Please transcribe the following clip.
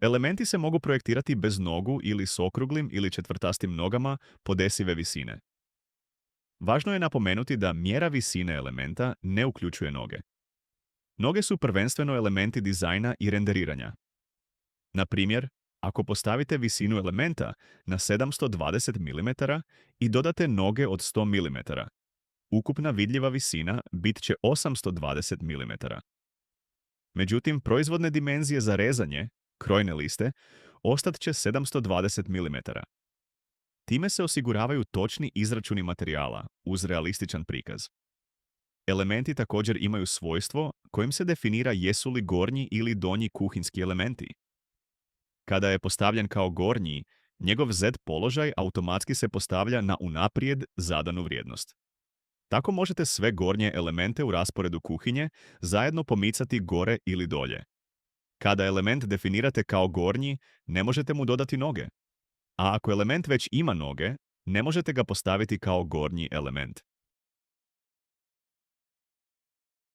Elementi se mogu projektirati bez nogu ili s okruglim ili četvrtastim nogama podesive visine. Važno je napomenuti da mjera visine elementa ne uključuje noge. Noge su prvenstveno elementi dizajna i renderiranja. Na primjer, ako postavite visinu elementa na 720 mm i dodate noge od 100 mm, ukupna vidljiva visina bit će 820 mm. Međutim, proizvodne dimenzije za rezanje, krojne liste, ostat će 720 mm. Time se osiguravaju točni izračuni materijala uz realističan prikaz. Elementi također imaju svojstvo kojim se definira jesu li gornji ili donji kuhinjski elementi. Kada je postavljen kao gornji, njegov Z položaj automatski se postavlja na unaprijed zadanu vrijednost. Tako možete sve gornje elemente u rasporedu kuhinje zajedno pomicati gore ili dolje. Kada element definirate kao gornji, ne možete mu dodati noge. A ako element već ima noge, ne možete ga postaviti kao gornji element.